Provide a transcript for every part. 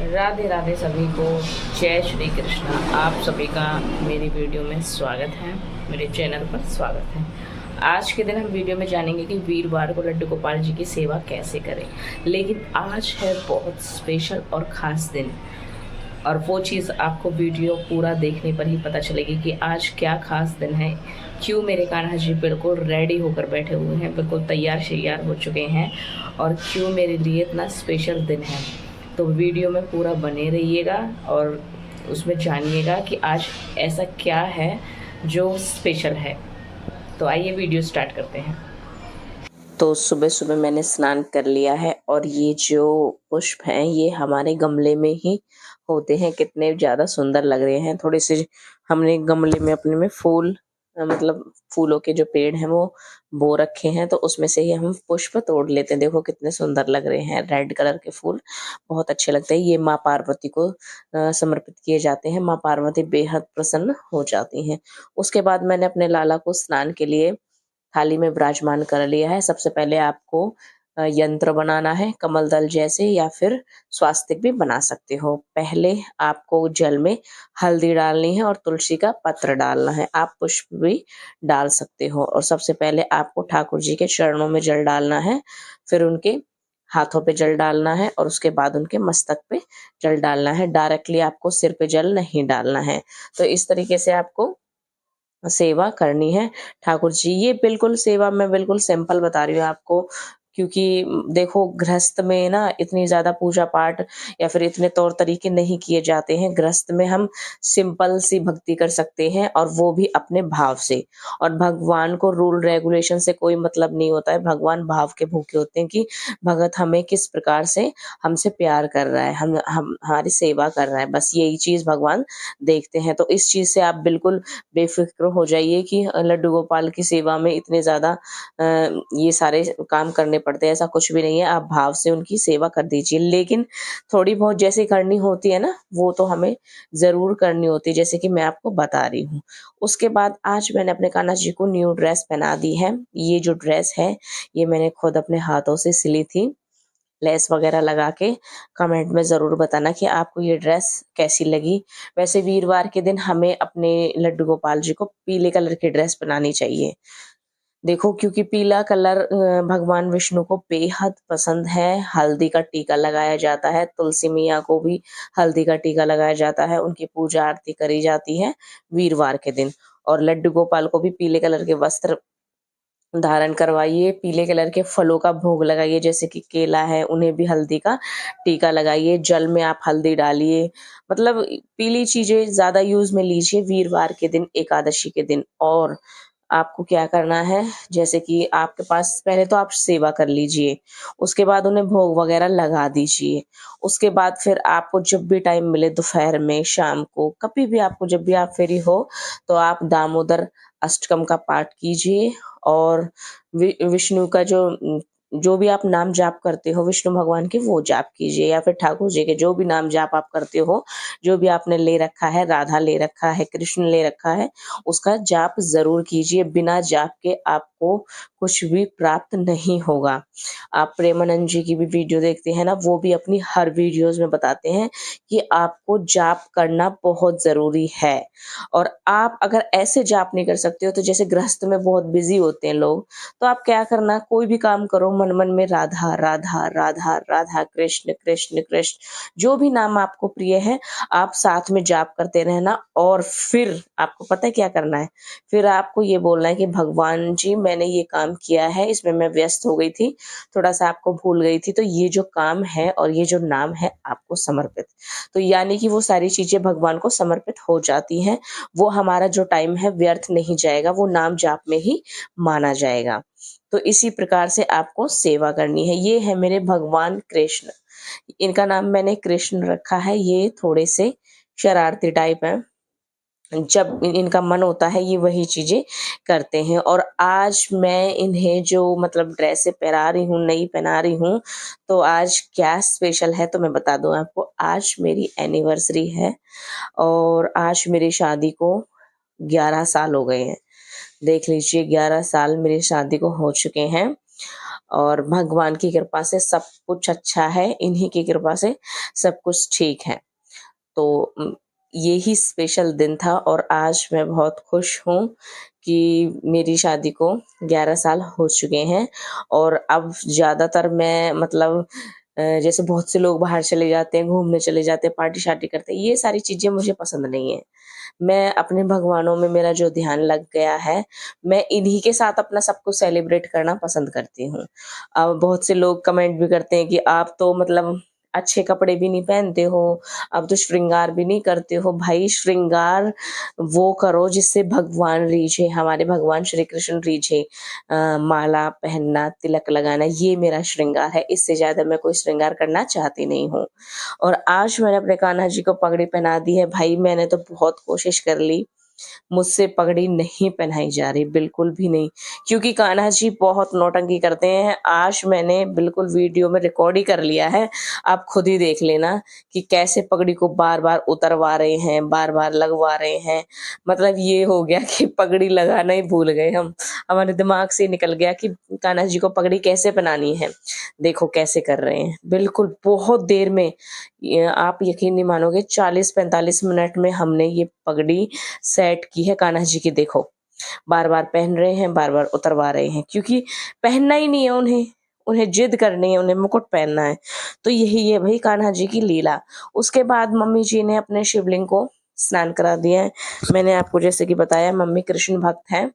राधे राधे सभी को। जय श्री कृष्णा। आप सभी का मेरी वीडियो में स्वागत है, मेरे चैनल पर स्वागत है। आज के दिन हम वीडियो में जानेंगे कि वीरवार को लड्डू गोपाल जी की सेवा कैसे करें। लेकिन आज है बहुत स्पेशल और ख़ास दिन, और वो चीज़ आपको वीडियो पूरा देखने पर ही पता चलेगी कि आज क्या ख़ास दिन है, क्यों मेरे कान्हा जी बिल्कुल रेडी होकर बैठे हुए हैं, बिल्कुल तैयार शैयार हो चुके हैं, और क्यों मेरे लिए इतना स्पेशल दिन है। तो वीडियो में पूरा बने रहिएगा और उसमें जानिएगा कि आज ऐसा क्या है जो स्पेशल है। तो आइए वीडियो स्टार्ट करते हैं। तो सुबह सुबह मैंने स्नान कर लिया है, और ये जो पुष्प हैं ये हमारे गमले में ही होते हैं। कितने ज़्यादा सुंदर लग रहे हैं। थोड़े से हमने गमले में अपने में फूल मतलब फूलों के जो पेड़ हैं वो बो रखे हैं, तो उसमें से ही हम पुष्प तोड़ लेते हैं। देखो कितने सुंदर लग रहे हैं, रेड कलर के फूल बहुत अच्छे लगते हैं। ये माँ पार्वती को समर्पित किए जाते हैं। माँ पार्वती बेहद प्रसन्न हो जाती हैं। उसके बाद मैंने अपने लाला को स्नान के लिए थाली में विराजमान कर लिया है। सबसे पहले आपको यंत्र बनाना है, कमल दल जैसे, या फिर स्वास्तिक भी बना सकते हो। पहले आपको जल में हल्दी डालनी है और तुलसी का पत्र डालना है। आप पुष्प भी डाल सकते हो। और सबसे पहले आपको ठाकुर जी के चरणों में जल डालना है, फिर उनके हाथों पे जल डालना है, और उसके बाद उनके मस्तक पे जल डालना है। डायरेक्टली आपको सिर पे जल नहीं डालना है। तो इस तरीके से आपको सेवा करनी है ठाकुर जी। ये बिल्कुल सेवा मैं बिल्कुल सिंपल बता रही हूँ आपको, क्योंकि देखो गृहस्थ में ना इतनी ज्यादा पूजा पाठ या फिर इतने तौर तरीके नहीं किए जाते हैं। गृहस्थ में हम सिंपल सी भक्ति कर सकते हैं, और वो भी अपने भाव से। और भगवान को रूल रेगुलेशन से कोई मतलब नहीं होता है। भगवान भाव के भूखे होते हैं कि भगत हमें किस प्रकार से हमसे प्यार कर रहा है, हम हमारी सेवा कर रहा है, बस यही चीज भगवान देखते हैं। तो इस चीज से आप बिल्कुल बेफिक्र हो जाइए कि लड्डू गोपाल की सेवा में इतने ज़्यादा ये सारे काम करने पड़ते हैं, ऐसा कुछ भी नहीं है। आप भाव से उनकी सेवा कर दीजिए। लेकिन थोड़ी बहुत जैसे करनी होती है ना, वो तो हमें ज़रूर करनी होती है, जैसे कि मैं आपको बता रही हूँ। उसके बाद आज मैंने अपने कान्हा जी को न्यू ड्रेस पहना दी है। ये जो ड्रेस है ये मैंने खुद अपने हाथों से सिली थी, लेस वगैरह लगा के। कमेंट में ज़रूर बताना कि आपको ये ड्रेस कैसी लगी। वैसे वीरवार के दिन हमें अपने लड्डू गोपाल जी को पीले कलर की ड्रेस बनानी चाहिए। देखो क्योंकि पीला कलर भगवान विष्णु को बेहद पसंद है। हल्दी का टीका लगाया जाता है, तुलसी मैया को भी हल्दी का टीका लगाया जाता है, उनकी पूजा आरती करी जाती है वीरवार के दिन। और लड्डू गोपाल को भी पीले कलर के वस्त्र धारण करवाइए, पीले कलर के फलों का भोग लगाइए, जैसे कि केला है उन्हें भी हल्दी का टीका लगाइए। जल में आप हल्दी डालिए, मतलब पीली चीजें ज्यादा यूज में लीजिए वीरवार के दिन, एकादशी के दिन। और आपको क्या करना है, जैसे कि आपके पास पहले तो आप सेवा कर लीजिए, उसके बाद उन्हें भोग वगैरह लगा दीजिए। उसके बाद फिर आपको जब भी टाइम मिले, दोपहर में, शाम को, कभी भी आपको जब भी आप फ्री हो, तो आप दामोदर अष्टकम का पाठ कीजिए। और विष्णु का जो भी आप नाम जाप करते हो विष्णु भगवान के, वो जाप कीजिए, या फिर ठाकुर जी के जो भी नाम जाप आप करते हो, जो भी आपने ले रखा है, राधा ले रखा है, कृष्ण ले रखा है, उसका जाप जरूर कीजिए। बिना जाप के आपको कुछ भी प्राप्त नहीं होगा। आप प्रेमानंद जी की भी वीडियो देखते हैं ना, वो भी अपनी हर वीडियोस में बताते हैं कि आपको जाप करना बहुत जरूरी है। और आप अगर ऐसे जाप नहीं कर सकते हो, तो जैसे गृहस्थ में बहुत बिजी होते हैं लोग, तो आप क्या करना, कोई भी काम करो, मन मन में राधा राधा राधा राधा, कृष्ण कृष्ण कृष्ण, जो भी नाम आपको प्रिय है आप साथ में जाप करते रहना। और फिर आपको पता है क्या करना है, फिर आपको ये बोलना है कि भगवान जी मैंने ये काम किया है, इसमें मैं व्यस्त हो गई थी, थोड़ा सा आपको भूल गई थी, तो ये जो काम है और ये जो नाम है आपको समर्पित। तो यानी कि वो सारी चीजें भगवान को समर्पित हो जाती हैं। वो हमारा जो टाइम है व्यर्थ नहीं जाएगा, वो नाम जाप में ही माना जाएगा। तो इसी प्रकार से आपको सेवा करनी है। ये है मेरे भगवान कृष्ण, इनका नाम मैंने कृष्ण रखा है। ये थोड़े से शरारती टाइप हैं, जब इनका मन होता है ये वही चीजें करते हैं। और आज मैं इन्हें जो मतलब ड्रेसें पहना रही हूँ, नई पहना रही हूँ, तो आज क्या स्पेशल है तो मैं बता दूं आपको। आज मेरी एनिवर्सरी है, और आज मेरी शादी को 11 साल हो गए हैं। देख लीजिए 11 साल मेरी शादी को हो चुके हैं। और भगवान की कृपा से सब कुछ अच्छा है, इन्हीं की कृपा से सब कुछ ठीक है। तो ये ही स्पेशल दिन था और आज मैं बहुत खुश हूँ कि मेरी शादी को 11 साल हो चुके हैं। और अब ज़्यादातर मैं मतलब जैसे बहुत से लोग बाहर चले जाते हैं, घूमने चले जाते हैं, पार्टी शार्टी करते हैं, ये सारी चीज़ें मुझे पसंद नहीं है। मैं अपने भगवानों में मेरा जो ध्यान लग गया है, मैं इन्हीं के साथ अपना सब कुछ सेलिब्रेट करना पसंद करती हूँ। अब बहुत से लोग कमेंट भी करते हैं कि आप तो मतलब अच्छे कपड़े भी नहीं पहनते हो, अब तो श्रृंगार भी नहीं करते हो। भाई श्रृंगार वो करो जिससे भगवान रीझे, हमारे भगवान श्री कृष्ण रीझे। माला पहनना, तिलक लगाना, ये मेरा श्रृंगार है। इससे ज़्यादा मैं कोई श्रृंगार करना चाहती नहीं हूँ। और आज मैंने अपने कान्हा जी को पगड़ी पहना दी है। भाई मैंने तो बहुत कोशिश कर ली, मुझसे पगड़ी नहीं पहनाई जा रही, बिल्कुल भी नहीं, क्योंकि कान्हा जी बहुत नौटंकी करते हैं। आज मैंने बिल्कुल वीडियो में रिकॉर्ड ही कर लिया है, आप खुद ही देख लेना कि कैसे पगड़ी को बार-बार उतरवा रहे हैं, बार-बार लगवा रहे हैं। मतलब ये हो गया कि पगड़ी लगाना ही भूल गए हम। हमारे दिमाग से निकल गया कि कान्हा जी को पगड़ी कैसे पहनानी है। देखो कैसे कर रहे हैं, बिल्कुल बहुत देर में, आप यकीन नहीं मानोगे, 40-45 मिनट में हमने ये पगड़ी सेट की है कान्हा जी की। देखो बार-बार पहन रहे हैं, बार-बार उतरवा रहे हैं, क्योंकि पहनना ही नहीं है उन्हें, उन्हें जिद करनी है, उन्हें मुकुट पहनना है। तो यही है भाई कान्हा जी की लीला। उसके बाद मम्मी जी ने अपने शिवलिंग को स्नान करा दिया है। मैंने आपको जैसे कि बताया मम्मी कृष्ण भक्त हैं,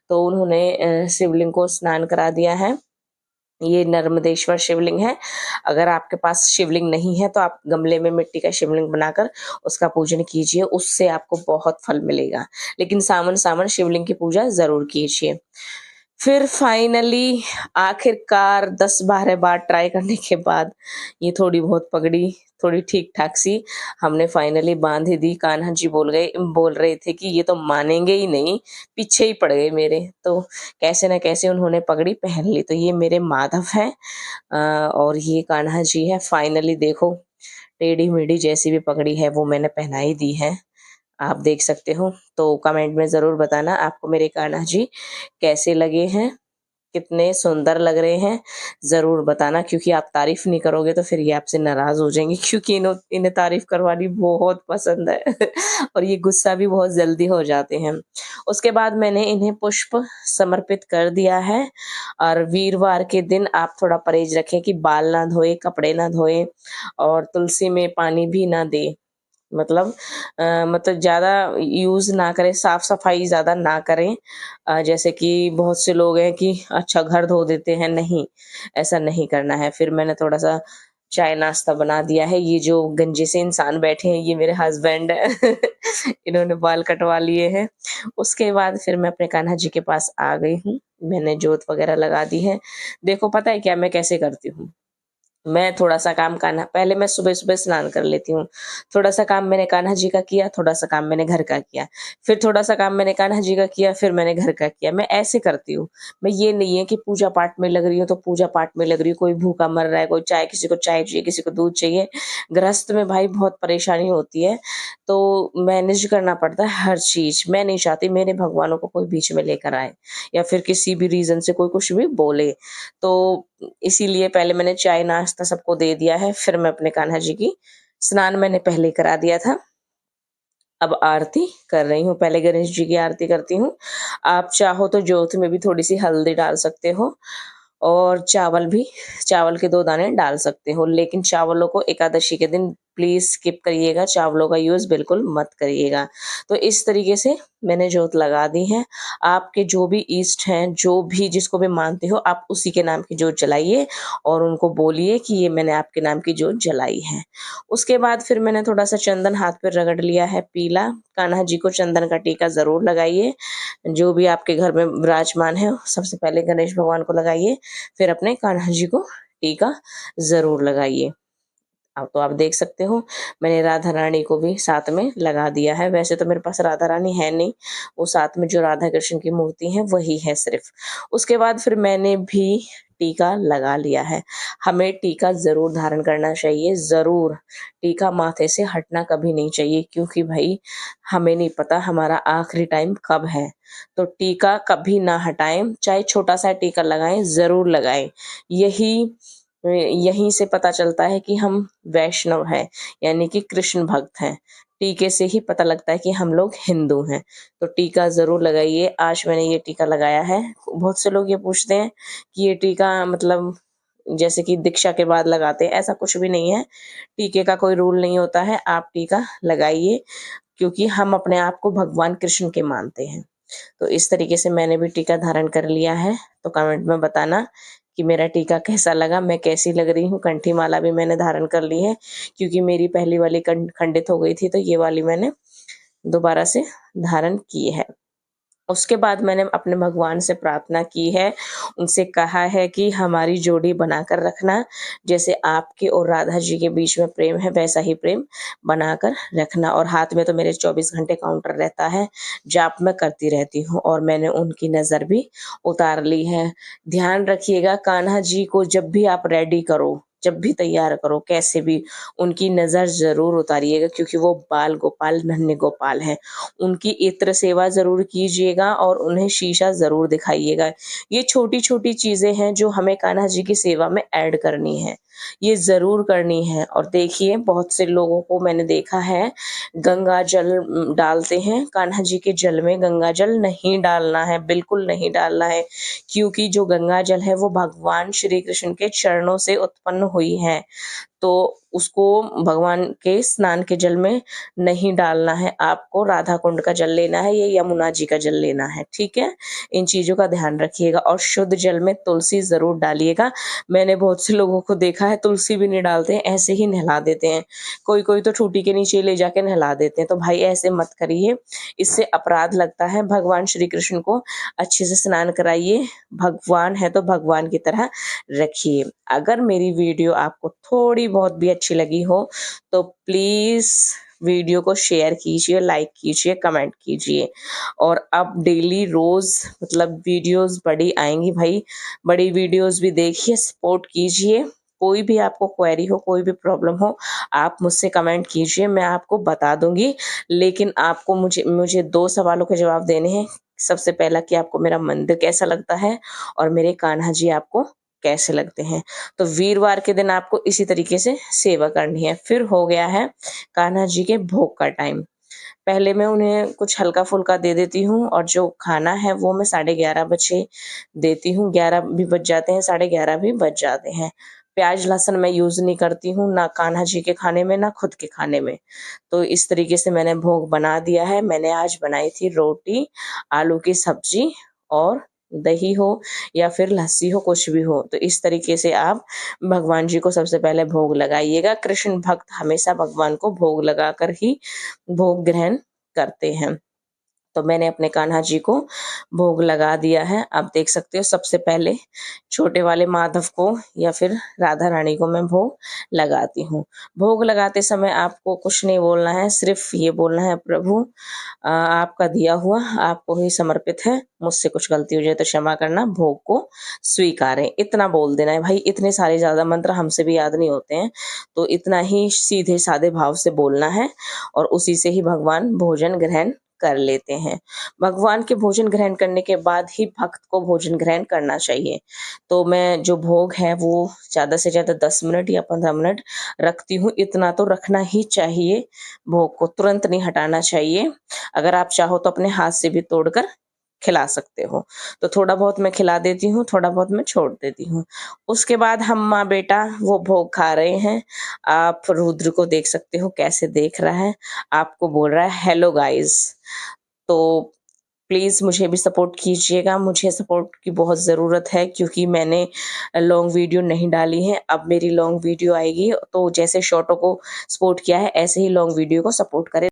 तो उन्होंने शिवलिंग को स्नान करा दिया है। ये नर्मदेश्वर शिवलिंग है। अगर आपके पास शिवलिंग नहीं है तो आप गमले में मिट्टी का शिवलिंग बनाकर उसका पूजन कीजिए, उससे आपको बहुत फल मिलेगा। लेकिन सावन शिवलिंग की पूजा ज़रूर कीजिए। फिर फाइनली आखिरकार 10-12 बार ट्राई करने के बाद ये थोड़ी बहुत पगड़ी थोड़ी ठीक-ठाक सी हमने फाइनली बाँध ही दी। कान्हा जी बोल रहे थे कि ये तो मानेंगे ही नहीं, पीछे ही पड़ गए मेरे। तो कैसे न कैसे उन्होंने पगड़ी पहन ली। तो ये मेरे माधव हैं और ये कान्हा जी है। फाइनली देखो टेढ़ी-मेढ़ी जैसी भी पगड़ी है वो मैंने पहना ही दी है। आप देख सकते हो। तो कमेंट में ज़रूर बताना आपको मेरे कान्हा जी कैसे लगे हैं, कितने सुंदर लग रहे हैं, ज़रूर बताना, क्योंकि आप तारीफ़ नहीं करोगे तो फिर ये आपसे नाराज़ हो जाएँगे, क्योंकि इन्हें तारीफ़ करवानी बहुत पसंद है और ये गुस्सा भी बहुत जल्दी हो जाते हैं। उसके बाद मैंने इन्हें पुष्प समर्पित कर दिया है। और वीरवार के दिन आप थोड़ा परहेज़ रखें कि बाल ना धोएँ, कपड़े ना धोएँ और तुलसी में पानी भी ना दें। मतलब मतलब ज़्यादा यूज़ ना करें, साफ-सफाई ज़्यादा ना करें। जैसे कि बहुत से लोग हैं कि अच्छा घर धो देते हैं, नहीं, ऐसा नहीं करना है। फिर मैंने थोड़ा-सा चाय नाश्ता बना दिया है। ये जो गंजे से इंसान बैठे हैं ये मेरे हस्बैंड हैं। इन्होंने बाल कटवा लिए हैं। उसके बाद फिर मैं अपने कान्हा जी के पास आ गई हूँ। मैंने जोत वगैरह लगा दी है। देखो पता है क्या मैं कैसे करती हूँ? मैं थोड़ा-सा काम कान्हा पहले मैं सुबह-सुबह स्नान कर लेती हूँ। थोड़ा-सा काम मैंने कान्हा जी का किया, थोड़ा-सा काम मैंने घर का किया। फिर थोड़ा-सा काम मैंने कान्हा जी का किया, फिर मैंने घर का किया। मैं ऐसे करती हूँ। मैं ये नहीं है कि पूजा-पाठ में लग रही हूँ, तो पूजा-पाठ में लग रही हूँ। कोई भूखा मर रहा है, कोई चाय किसी को चाय चाहिए, किसी को दूध चाहिए। गृहस्थ में भाई बहुत परेशानी होती है, तो मैनेज करना पड़ता है हर चीज़। मैं नहीं चाहती मेरे भगवानों को कोई बीच में लेकर आए या फिर किसी भी रीज़न से कोई कुछ भी बोले। तो इसीलिए पहले मैंने चाय नाश्ता सबको दे दिया है, फिर मैं अपने कान्हा जी की स्नान मैंने पहले ही करा दिया था। अब आरती कर रही हूँ, पहले गणेश जी की आरती करती हूँ। आप चाहो तो ज्योत में भी थोड़ी-सी हल्दी डाल सकते हो और चावल के 2 दाने डाल सकते हो, लेकिन चावलों को एकादशी के दिन प्लीज़ स्किप करिएगा, चावलों का यूज़ बिल्कुल मत करिएगा। तो इस तरीके से मैंने जोत लगा दी है। आपके जो भी इष्ट हैं, जो भी जिसको भी मानते हो, आप उसी के नाम की जोत जलाइए और उनको बोलिए कि ये मैंने आपके नाम की जोत जलाई है। उसके बाद फिर मैंने थोड़ा-सा चंदन हाथ पे रगड़ लिया है पीला। कान्हा जी को चंदन का टीका ज़रूर लगाइए। जो भी आपके घर में विराजमान है, सबसे पहले गणेश भगवान को लगाइए, फिर अपने कान्हा जी को टीका ज़रूर लगाइए। अब तो आप देख सकते हो मैंने राधा रानी को भी साथ में लगा दिया है। वैसे तो मेरे पास राधा रानी है नहीं, वो साथ में जो राधा कृष्ण की मूर्ति है वही है सिर्फ़। उसके बाद फिर मैंने भी टीका लगा लिया है। हमें टीका ज़रूर धारण करना चाहिए, ज़रूर। टीका माथे से हटना कभी नहीं चाहिए, क्योंकि भाई हमें नहीं पता हमारा आखिरी टाइम कब है। तो टीका कभी ना हटाएं, चाहे छोटा सा टीका लगाएं, ज़रूर लगाएं। यहीं से पता चलता है कि हम वैष्णव हैं, यानी कि कृष्ण भक्त हैं। टीके से ही पता लगता है कि हम लोग हिंदू हैं। तो टीका ज़रूर लगाइए। आज मैंने ये टीका लगाया है। बहुत से लोग ये पूछते हैं कि ये टीका मतलब जैसे कि दीक्षा के बाद लगाते हैं, ऐसा कुछ भी नहीं है। टीके का कोई रूल नहीं होता है, आप टीका लगाइए, क्योंकि हम अपने आप को भगवान कृष्ण के मानते हैं। तो इस तरीके से मैंने भी टीका धारण कर लिया है। तो कमेंट में बताना कि मेरा टीका कैसा लगा, मैं कैसी लग रही हूँ। कंठी माला भी मैंने धारण कर ली है, क्योंकि मेरी पहली वाली खंडित हो गई थी, तो ये वाली मैंने दोबारा से धारण की है। उसके बाद मैंने अपने भगवान से प्रार्थना की है, उनसे कहा है कि हमारी जोड़ी बनाकर रखना, जैसे आपके और राधा जी के बीच में प्रेम है वैसा ही प्रेम बनाकर रखना। और हाथ में तो मेरे 24 घंटे काउंटर रहता है, जाप मैं करती रहती हूँ, और मैंने उनकी नज़र भी उतार ली है। ध्यान रखिएगा, कान्हा जी को जब भी आप रेडी करो, जब भी तैयार करो, कैसे भी उनकी नज़र ज़रूर उतारिएगा, क्योंकि वो बाल गोपाल नन्हे गोपाल हैं। उनकी इत्र सेवा ज़रूर कीजिएगा और उन्हें शीशा ज़रूर दिखाइएगा। ये छोटी-छोटी चीज़ें हैं जो हमें कान्हा जी की सेवा में ऐड करनी है, ये ज़रूर करनी है। और देखिए, बहुत से लोगों को मैंने देखा है गंगा जल डालते हैं, कान्हा जी के जल में गंगा जल नहीं डालना है, बिल्कुल नहीं डालना है, क्योंकि जो गंगा जल है वो भगवान श्री कृष्ण के चरणों से उत्पन्न हुई है। तो उसको भगवान के स्नान के जल में नहीं डालना है, आपको राधा कुंड का जल लेना है या यमुना जी का जल लेना है, ठीक है। इन चीज़ों का ध्यान रखिएगा। और शुद्ध जल में तुलसी ज़रूर डालिएगा। मैंने बहुत से लोगों को देखा है तुलसी भी नहीं डालते हैं, ऐसे ही नहला देते हैं। कोई तो ठूठी के नीचे ले जाके नहला देते हैं। तो भाई ऐसे मत करिए, इससे अपराध लगता है। भगवान श्री कृष्ण को अच्छे से स्नान कराइए, भगवान है तो भगवान की तरह रखिए। अगर मेरी वीडियो आपको थोड़ी बहुत भी अच्छी लगी हो तो प्लीज़ वीडियो को शेयर कीजिए, लाइक कीजिए, कमेंट कीजिए। और अब डेली रोज़ मतलब वीडियोस बड़ी आएंगी भाई, बड़ी वीडियोस भी देखिए, सपोर्ट कीजिए। कोई भी आपको क्वेरी हो, कोई भी प्रॉब्लम हो, आप मुझसे कमेंट कीजिए, मैं आपको बता दूंगी। लेकिन आपको मुझे 2 सवालों के जवाब देने हैं। सबसे पहला कि आपको मेरा मंदिर कैसा लगता है, और मेरे कान्हा जी आपको कैसे लगते हैं। तो वीरवार के दिन आपको इसी तरीके से सेवा करनी है। फिर हो गया है कान्हा जी के भोग का टाइम। पहले मैं उन्हें कुछ हल्का फुल्का दे देती हूँ, और जो खाना है वो मैं 11:30 बजे देती हूँ। 11 भी बज जाते हैं, 11:30 भी बज जाते हैं। प्याज लहसुन मैं यूज नहीं करती हूँ, ना कान्हा जी के खाने में ना खुद के खाने में। तो इस तरीके से मैंने भोग बना दिया है। मैंने आज बनाई थी रोटी, आलू की सब्जी, और दही हो या फिर लस्सी हो, कुछ भी हो। तो इस तरीके से आप भगवान जी को सबसे पहले भोग लगाइएगा। कृष्ण भक्त हमेशा भगवान को भोग लगाकर ही भोग ग्रहण करते हैं। तो मैंने अपने कान्हा जी को भोग लगा दिया है। आप देख सकते हो, सबसे पहले छोटे वाले माधव को या फिर राधा रानी को मैं भोग लगाती हूँ। भोग लगाते समय आपको कुछ नहीं बोलना है, सिर्फ ये बोलना है, प्रभु आपका दिया हुआ आपको ही समर्पित है, मुझसे कुछ गलती हो जाए तो क्षमा करना, भोग को स्वीकारें। इतना बोल देना है भाई। इतने सारे ज्यादा मंत्र हमसे भी याद नहीं होते हैं, तो इतना ही सीधे सादे भाव से बोलना है, और उसी से ही भगवान भोजन ग्रहण कर लेते हैं। भगवान के भोजन ग्रहण करने के बाद ही भक्त को भोजन ग्रहण करना चाहिए। तो मैं जो भोग है वो ज्यादा से ज्यादा 10 मिनट या 15 मिनट रखती हूँ। इतना तो रखना ही चाहिए। भोग को तुरंत नहीं हटाना चाहिए। अगर आप चाहो तो अपने हाथ से भी तोड़कर खिला सकते हो। तो थोड़ा बहुत मैं खिला देती हूँ, थोड़ा बहुत मैं छोड़ देती हूँ। उसके बाद हम माँ बेटा वो भोग खा रहे हैं। आप रुद्र को देख सकते हो कैसे देख रहा है, आपको बोल रहा है हेलो गाइस। तो प्लीज़ मुझे भी सपोर्ट कीजिएगा। मुझे सपोर्ट की बहुत ज़रूरत है, क्योंकि मैंने लॉन्ग वीडियो नहीं डाली है। अब मेरी लॉन्ग वीडियो आएगी, तो जैसे शॉर्टों को सपोर्ट किया है ऐसे ही लॉन्ग वीडियो को सपोर्ट करें।